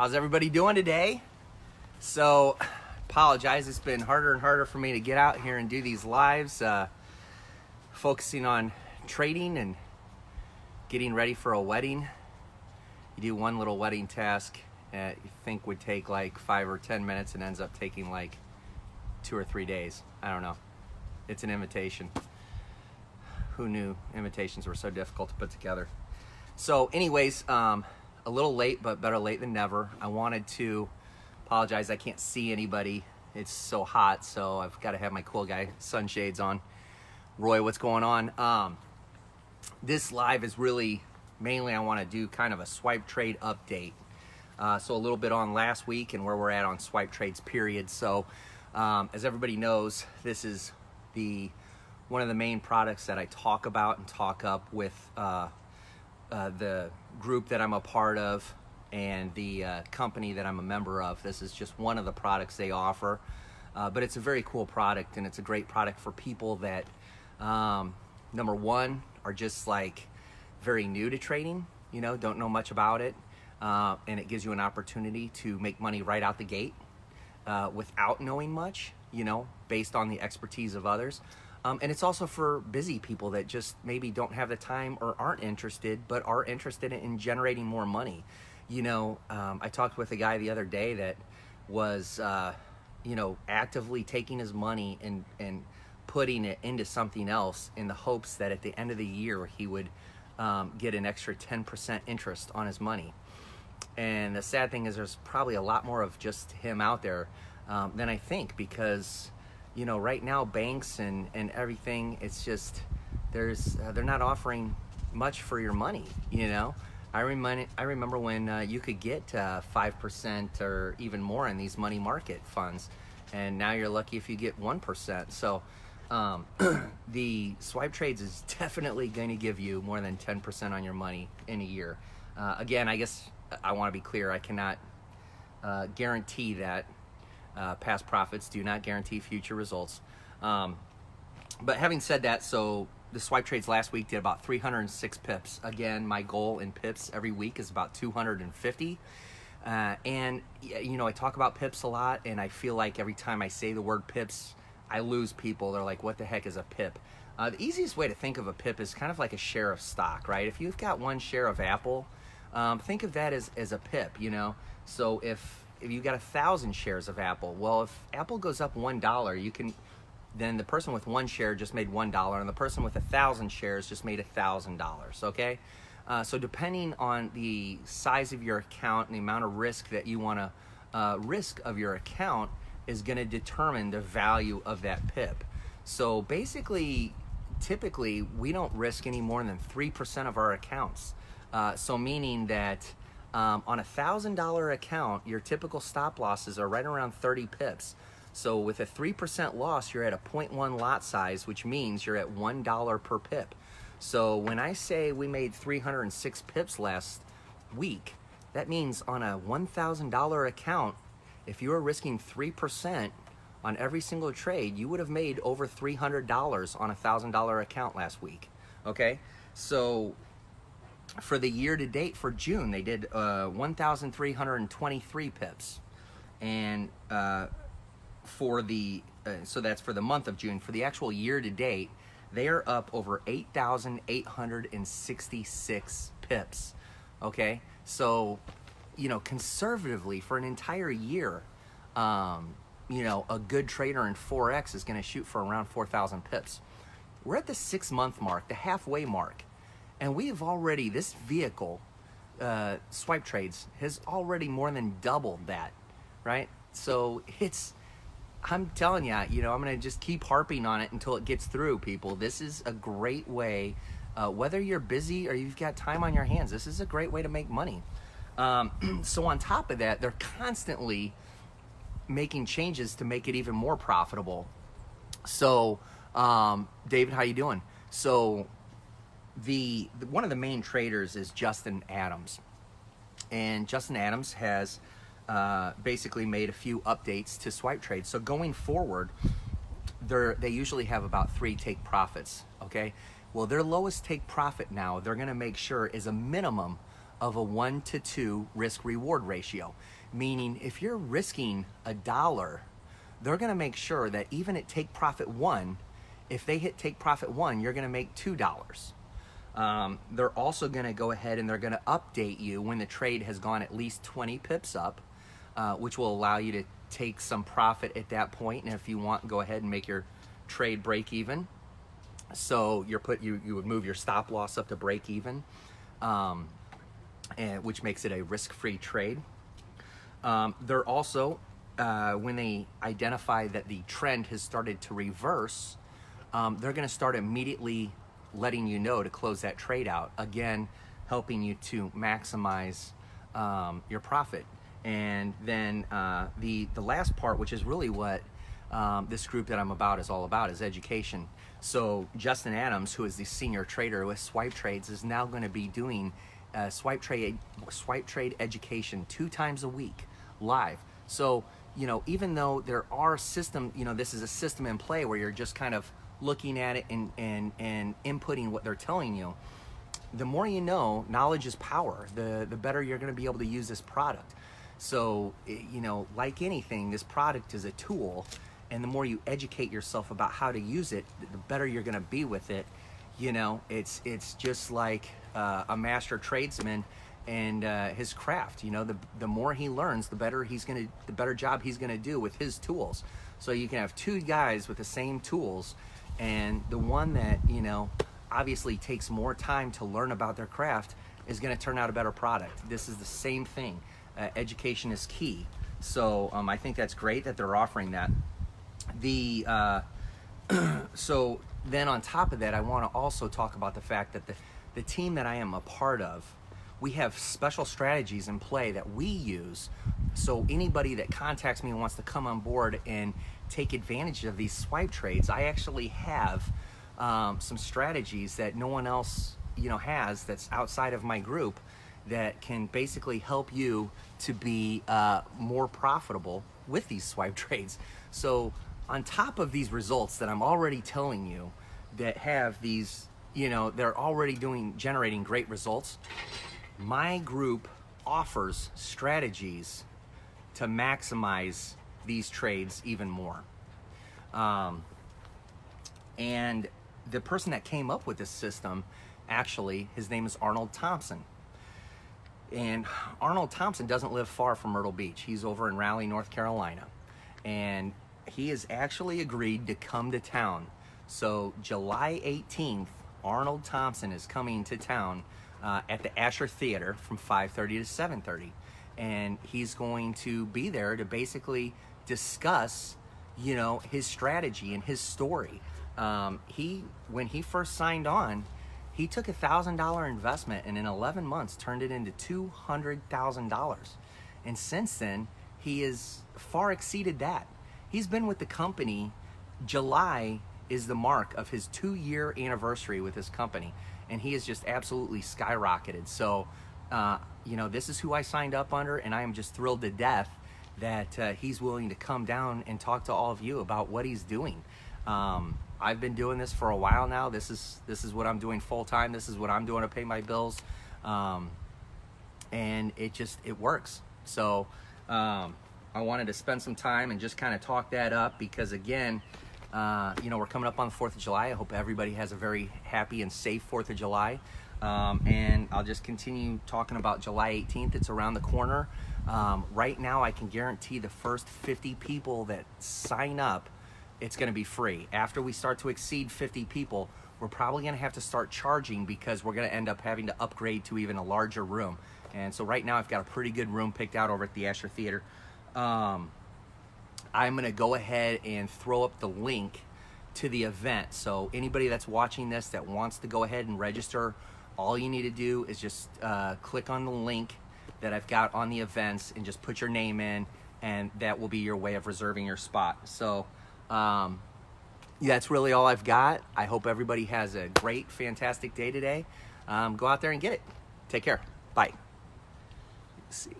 How's everybody doing today? So, apologize, it's been harder and harder for me to get out here and do these lives, focusing on trading and getting ready for a wedding. You do one little wedding task that you think would take like 5 or 10 minutes and ends up taking like 2 or 3 days. I don't know. It's an invitation. Who knew invitations were so difficult to put together? So anyways, a little late, but better late than never. I wanted to apologize. I can't see anybody. It's so hot, so I've got to have my cool guy sunshades on. Roy, what's going on? This live is really, mainly I want to do kind of a swipe trade update. So a little bit on last week and where we're at on swipe trades period. So as everybody knows, this is one of the main products that I talk about and talk up with the group that I'm a part of and the company that I'm a member of. This is just one of the products they offer, but it's a very cool product, and it's a great product for people that number one are just like very new to trading, don't know much about it, and it gives you an opportunity to make money right out the gate without knowing much, based on the expertise of others. And it's also for busy people that just maybe don't have the time or aren't interested, but are interested in generating more money. I talked with a guy the other day that was, actively taking his money and putting it into something else in the hopes that at the end of the year he would get an extra 10% interest on his money. And the sad thing is there's probably a lot more of just him out there than I think, because right now banks and everything, it's just they're not offering much for your money. I remember when you could get 5% or even more in these money market funds, and now you're lucky if you get 1%. So the swipe trades is definitely going to give you more than 10% on your money in a year. Again, I guess I want to be clear, I cannot guarantee that. Past profits do not guarantee future results. But having said that, so the swipe trades last week did about 306 pips. Again, my goal in pips every week is about 250. And I talk about pips a lot, and I feel like every time I say the word pips, I lose people. They're like, what the heck is a pip? The easiest way to think of a pip is kind of like a share of stock, right? If you've got one share of Apple, think of that as a pip, So if you got 1,000 shares of Apple, well, if Apple goes up $1, then the person with one share just made $1, and the person with 1,000 shares just made $1,000. Okay, so depending on the size of your account and the amount of risk that you want to risk of your account is going to determine the value of that pip. So basically, typically, we don't risk any more than 3% of our accounts. So meaning that on a $1,000 account, your typical stop losses are right around 30 pips. So with a 3% loss, you're at a 0.1 lot size, which means you're at $1 per pip. So when I say we made 306 pips last week, that means on a $1,000 account, if you were risking 3% on every single trade, you would have made over $300 on a $1,000 account last week. Okay, so for the year to date for June, they did 1,323 pips, and so that's for the month of June. For the actual year to date, they are up over 8,866 pips. Okay, so conservatively for an entire year, a good trader in Forex is going to shoot for around 4,000 pips. We're at the 6-month mark, the halfway mark. And we have already, this vehicle, swipe trades, has already more than doubled that, right? So I'm telling you, I'm going to just keep harping on it until it gets through, people. This is a great way, whether you're busy or you've got time on your hands, this is a great way to make money. So on top of that, they're constantly making changes to make it even more profitable. So, David, how you doing? So, one of the main traders is Justin Adams, and Justin Adams has basically made a few updates to swipe trades. So going forward, they usually have about 3 take profits. Okay, well, their lowest take profit now, they're going to make sure is a minimum of a 1-to-2 risk reward ratio. Meaning if you're risking $1, they're gonna make sure that even at take profit 1, if they hit take profit 1, you're gonna make $2. They're also gonna go ahead and they're gonna update you when the trade has gone at least 20 pips up, which will allow you to take some profit at that point. And if you want, go ahead and make your trade break even. So you would move your stop loss up to break even, and which makes it a risk-free trade. They're also, when they identify that the trend has started to reverse, they're going to start immediately letting you know to close that trade out. Again, helping you to maximize your profit. And then the last part, which is really what this group that I'm about is all about, is education. So Justin Adams, who is the senior trader with Swipe Trades, is now going to be doing swipe trade education 2 times a week live. So, you know, even though there are this is a system in play where you're just kind of looking at it and inputting what they're telling you, the more you know, knowledge is power. The better you're going to be able to use this product. So, you know, like anything, this product is a tool, and the more you educate yourself about how to use it, the better you're going to be with it. You know, it's just like a master tradesman and his craft. You know, the more he learns, the better job he's gonna do with his tools. So you can have 2 guys with the same tools, and the one that, you know, obviously takes more time to learn about their craft is going to turn out a better product. This is the same thing. Education is key. So I think that's great that they're offering that. So then on top of that, I want to also talk about the fact that the team that I am a part of, we have special strategies in play that we use. So anybody that contacts me and wants to come on board and take advantage of these swipe trades, I actually have some strategies that no one else, you know, has, that's outside of my group, that can basically help you to be more profitable with these swipe trades. So on top of these results that I'm already telling you, that have these, you know, they're already generating great results, my group offers strategies to maximize these trades even more. And the person that came up with this system, actually, his name is Arnold Thompson. And Arnold Thompson doesn't live far from Myrtle Beach. He's over in Raleigh, North Carolina. And he has actually agreed to come to town. So July 18th, Arnold Thompson is coming to town at the Asher Theater from 5:30 to 7:30. And he's going to be there to basically discuss, you know, his strategy and his story. When he first signed on, he took $1,000 investment and in 11 months turned it into $200,000. And since then, he has far exceeded that. He's been with the company. July is the mark of his 2-year anniversary with his company. And he has just absolutely skyrocketed. So, you know, this is who I signed up under, and I am just thrilled to death that he's willing to come down and talk to all of you about what he's doing. I've been doing this for a while now. This is what I'm doing full time. This is what I'm doing to pay my bills, and it works. So I wanted to spend some time and just kind of talk that up because, again, you know, we're coming up on the 4th of July. I hope everybody has a very happy and safe 4th of July. And I'll just continue talking about July 18th. It's around the corner. Right now, I can guarantee the first 50 people that sign up, it's going to be free. After we start to exceed 50 people, we're probably going to have to start charging because we're going to end up having to upgrade to even a larger room. And so right now, I've got a pretty good room picked out over at the Asher Theater. I'm going to go ahead and throw up the link to the event. So anybody that's watching this that wants to go ahead and register, all you need to do is just click on the link that I've got on the events and just put your name in, and that will be your way of reserving your spot. So that's really all I've got. I hope everybody has a great, fantastic day today. Go out there and get it. Take care. Bye. Let's see.